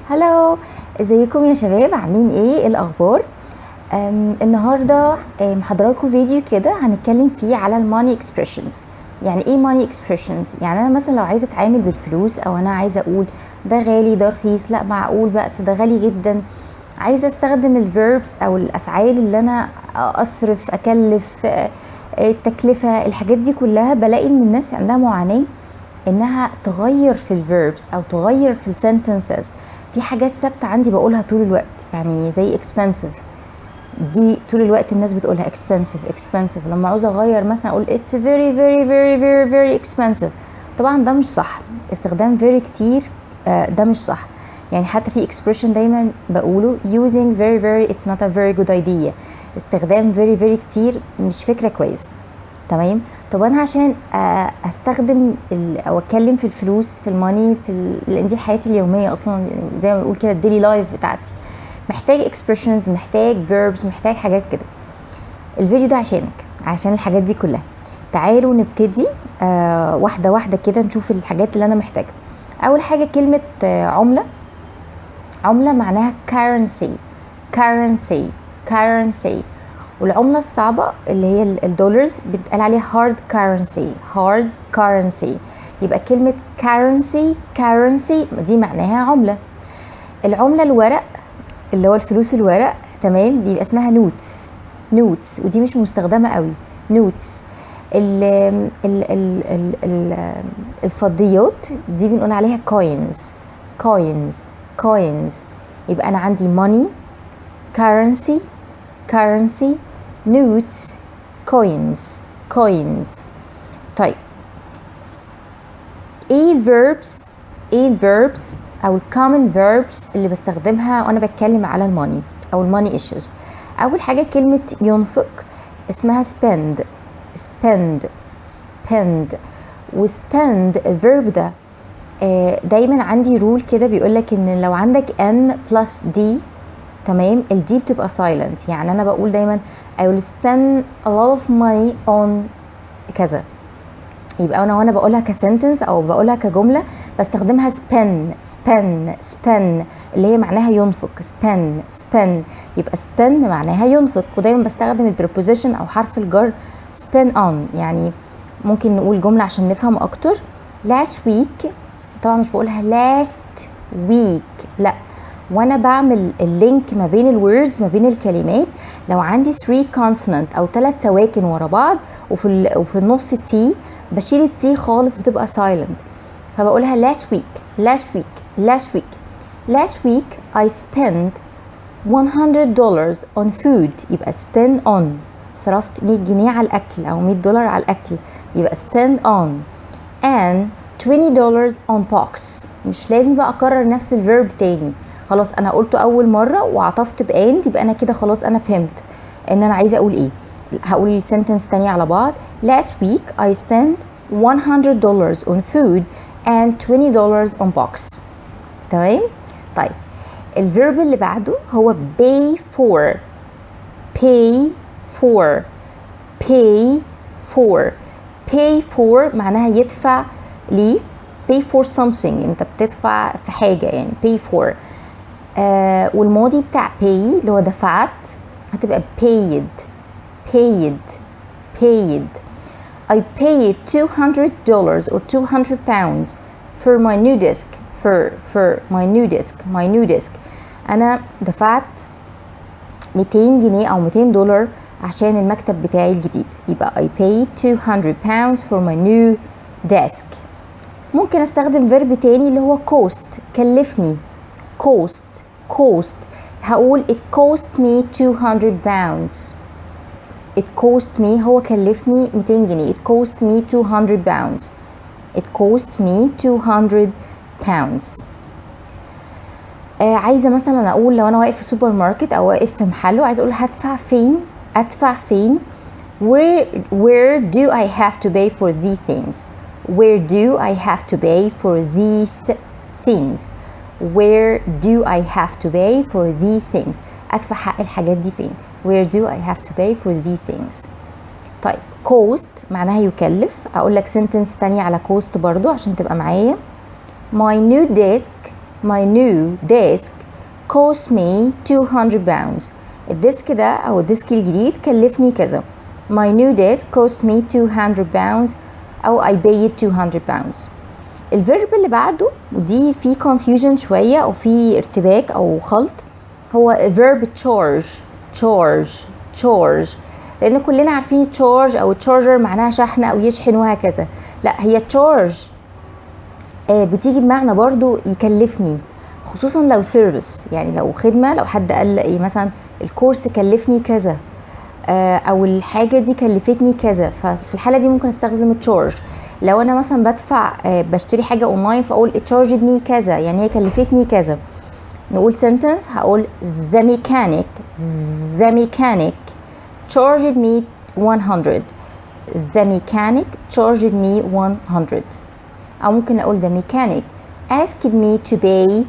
هلو، ازيكم يا شباب؟ عاملين ايه الاخبار؟ النهارده محضره لكم فيديو كده هنتكلم فيه على الماني اكسبريشنز. يعني ايه ماني اكسبريشنز؟ يعني انا مثلا لو عايزه اتعامل بالفلوس، او انا عايزه اقول ده غالي ده رخيص، لا معقول بس ده غالي جدا، عايزه استخدم الفيربس او الافعال اللي انا اصرف، اكلف، التكلفه، الحاجات دي كلها. بلاقي ان الناس عندها معاناه انها تغير في الفيربس او تغير في السنتنسز. في حاجات ثابته عندي بقولها طول الوقت، يعني زي expensive، دي طول الوقت الناس بتقولها expensive. لما عاوزه اغير مثلا اقول it's very very very very very expensive. طبعا ده مش صح، استخدام very كتير ده مش صح. يعني حتى في expression دايما بقوله using very very it's not a very good idea. استخدام very very كتير مش فكره كويس. تمام. طب انا عشان استخدم او اتكلم في الفلوس، في الماني، لان دي حياتي اليوميه اصلا، زي ما بنقول كده الديلي لايف بتاعتي، محتاج expressions، محتاج verbs، محتاج حاجات كده. الفيديو ده عشانك، عشان الحاجات دي كلها. تعالوا نبتدي واحده واحده كده، نشوف الحاجات اللي انا محتاجها. اول حاجه كلمه عمله. عمله معناها currency. والعملة الصعبة اللي هي الدولارز بتقال عليها hard currency. يبقى كلمة currency دي معناها عملة. العملة الورق اللي هو الفلوس الورق، تمام، بيبقى اسمها نوتس، ودي مش مستخدمة قوي. نوتس. الفضيات دي بنقول عليها coins. يبقى انا عندي money، currency، notes، coins. طيب ايه الفيربس او الكومن verbs اللي بستخدمها وانا بتكلم على الماني او الماني issues؟ اول حاجه كلمه ينفق اسمها spend. وspend الفيرب ده دايما عندي رول كده بيقولك ان لو عندك n plus d، تمام، الدي بتبقى silent. يعني انا بقول دايما I will spend a lot of money on كذا. يبقى انا وانا بقولها كسنتنس او بقولها كجمله بستخدمها spend اللي هي معناها ينفق. spend يبقى spend معناها ينفق. ودايما بستخدم البريبوزيشن او حرف الجر spend on. يعني ممكن نقول جمله عشان نفهم اكتر. last week، طبعا مش بقولها last week، لا، وانا بعمل اللينك ما بين الوردز، ما بين الكلمات، لو عندي 3 consonant او 3 سواكن ورا بعض وفي النص تي، بشيل التي خالص بتبقى silent. فبقولها last week I spent $100 on food. يبقى spend on، صرفت 100 جنيه على الاكل او $100 على الاكل، يبقى spend on. and $20 on box. مش لازم بقى اكرر نفس الفيرب تاني، خلاص انا قلته اول مره وعطفت باند، يبقى انا كده خلاص انا فهمت ان انا عايزه اقول ايه. هقول السنتنس تاني على بعض. last week I spent $100 on food and $20 on box. تمام. طيب الفيرب اللي بعده هو pay for معناها يدفع ليه. pay for something، انت بتدفع في حاجه، يعني pay for. والماضي بتاع pay اللي هو دفعت هتبقى paid. I paid $200 or £200 for my new desk. my new desk. انا دفعت 200 جنيه او $200 عشان المكتب بتاعي الجديد. يبقى I paid £200 for my new desk. ممكن استخدم فيرب تاني اللي هو cost، كلفني. cost هقول it cost me £200. it cost me هو كلفني 200 جنيه. it cost me £200. it cost me £200. عايزه مثلا اقول لو انا واقف في سوبر ماركت او واقف في محل وعايزه اقول ادفع فين. where do I have to pay for these things. where do I have to pay for these things. ادفع حق الحاجات دي فين. where do I have to pay for these things. طيب cost معناها يكلف. اقول لك sentence تانية على cost برضو عشان تبقى معايا. my new desk my new desk cost me 200 pounds. الديسك ده أو الديسك الجديد كلفني كذا. my new desk cost me 200 pounds أو I paid 200 pounds. الفيرب اللي بعده ودي فيه confusion شوية أو فيه ارتباك أو خلط هو verb charge لأن كلنا عارفين charge أو charger معناها شحن أو يشحن وهكذا. لا، هي charge بتيجي بمعنى برضو يكلفني، خصوصا لو service، يعني لو خدمة، لو حد قال إيه مثلا الكورس كلفني كذا أو الحاجة دي كلفتني كذا، ففي الحالة دي ممكن استخدم charge. لو أنا مثلا بدفع بشتري حاجة أونلاين فأقول it charged me كذا، يعني هي كلفتني كذا. نقول sentence هقول the mechanic charged me 100. the mechanic charged me 100. أو ممكن أقول the mechanic asked me to pay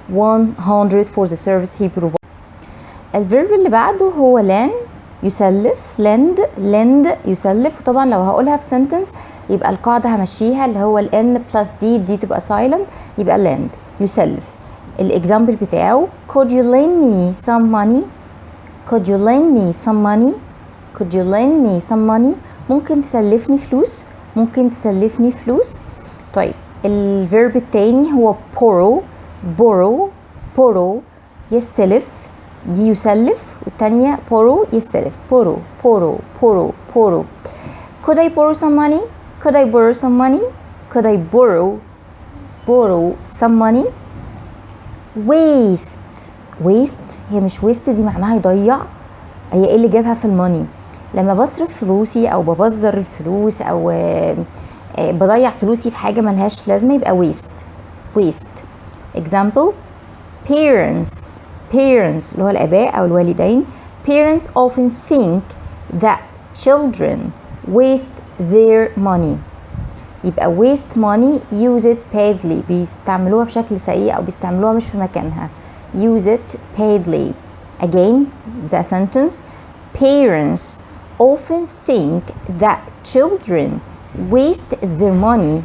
100 for the service he provided. الفيرب اللي بعده هو يسلف، lend يسلف. وطبعا لو هقولها في sentence يبقى القاعدة همشيها اللي هو n plus دي تبقى silent، يبقى lend يسلف. الإكزامبل بتاعه could you lend me some money. ممكن تسلفني فلوس. طيب الفيرب التاني هو borrow يستلف، دي يسلف والتانية borrow يستلف. borrow could I borrow some money waste هي مش waste، دي معناها يضيع. هي ايه اللي جابها في الماني؟ لما بصرف فلوسي او ببذر الفلوس او بضيع فلوسي في حاجة ملهاش لازمة يبقى waste. example parents اللي هو الآباء أو الوالدين. parents often think that children waste their money. يبقى waste money use it badly، بيستعملوها بشكل سيء أو بيستعملوها مش في مكانها. use it badly. again the sentence parents often think that children waste their money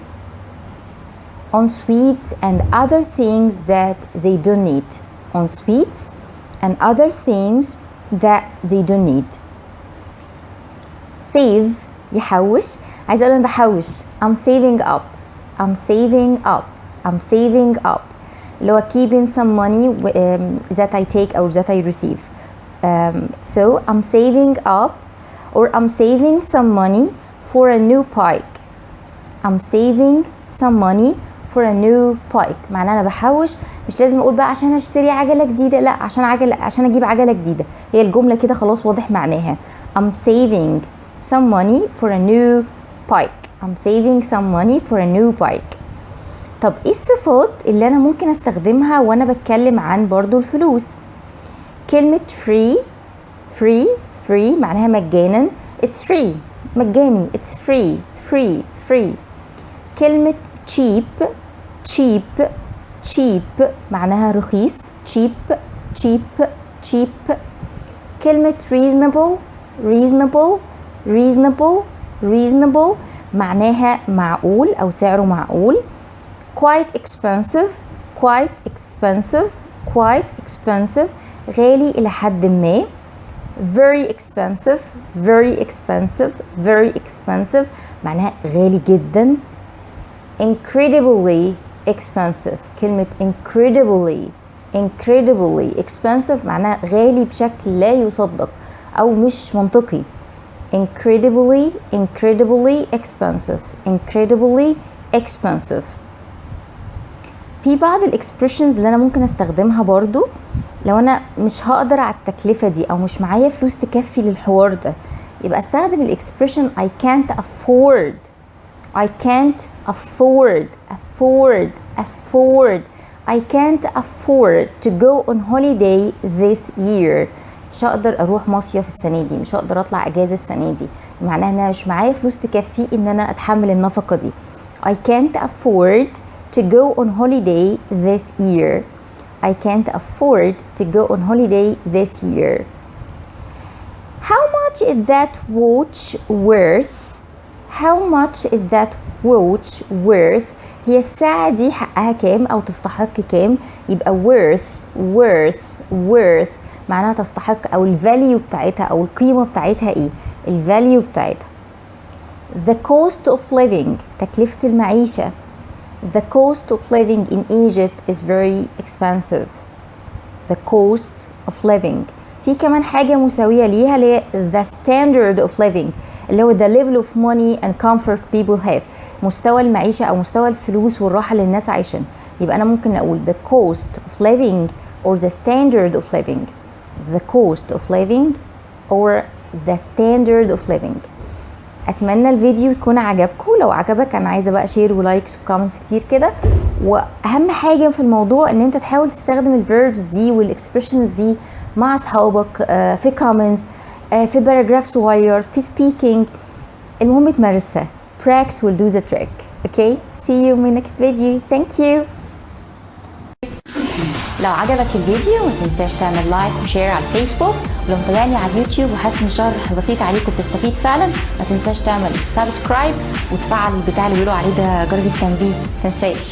on sweets and other things that they don't need. save يحوش. عايزة أقول أنا بحوش I'm saving up اللي هو keeping some money that I take or that I receive. So I'm saving up or I'm saving some money for a new bike. معناه أنا بحوش. مش لازم أقول بقى عشان أشتري عجلة جديدة، لا، عشان أجيب عجلة جديدة. هي الجملة كده خلاص واضح معناها. I'm saving some money for a new bike. طب ايه الصفات اللي انا ممكن استخدمها وانا بتكلم عن برضو الفلوس؟ كلمة free معناها مجانا. it's free مجاني. it's free. كلمة cheap معناها رخيص. cheap. كلمة reasonable معناها معقول أو سعره معقول. quite expensive غالي إلى حد ما. very expensive معناها غالي جدا. incredibly expensive. كلمة incredibly expensive معناها غالي بشكل لا يصدق أو مش منطقي. incredibly expensive. في بعض الاكسبريشنز اللي انا ممكن استخدمها برضو لو انا مش هقدر على التكلفة دي او مش معايا فلوس تكفي للحوار ده، يبقى استخدم الاكسبريشن I can't afford to go on holiday this year. مش هقدر اروح مصيف السنة دي، مش هقدر اطلع اجازة السنة دي، معناها ان انا مش معايا فلوس تكفي ان انا اتحمل النفقة دي. I can't afford to go on holiday this year. How much is that watch worth? How much is that watch worth؟ هي الساعة دي حقها كام أو تستحق كام؟ يبقى worth معناها تستحق أو الفاليو بتاعتها أو القيمة بتاعتها إيه؟ الفاليو بتاعتها. The cost of living تكلفة المعيشة. The cost of living in Egypt is very expensive. The cost of living. في كمان حاجة مساوية ليها اللي هي the standard of living اللي هو the level of money and comfort people have. مستوى المعيشة أو مستوى الفلوس والراحة اللي الناس عايشين. يبقى أنا ممكن أقول the cost of living or the standard of living. The cost of living or the standard of living. اتمنى الفيديو يكون عجبكم. لو عجبك انا عايزه بقى شير ولايكس وكومنتس كتير كده. واهم حاجه في الموضوع ان انت تحاول تستخدم الفيربس دي والاكسبريشنز دي مع اصحابك في كومنتس في باراجراف صغير في سبيكينج. المهم تمارسها. practice will do the trick. Okay, see you in my next video. Thank you. لو عجبك الفيديو ما تنساش تعمل لايك وشير على الفيسبوك. ولو متابعني على اليوتيوب وحاسس ان الشرح بسيط عليك وبتستفيد فعلا ما تنساش تعمل سبسكرايب وتفعل البتاع اللي بيقولوا عليه ده جرس التنبيه. ما تنساش.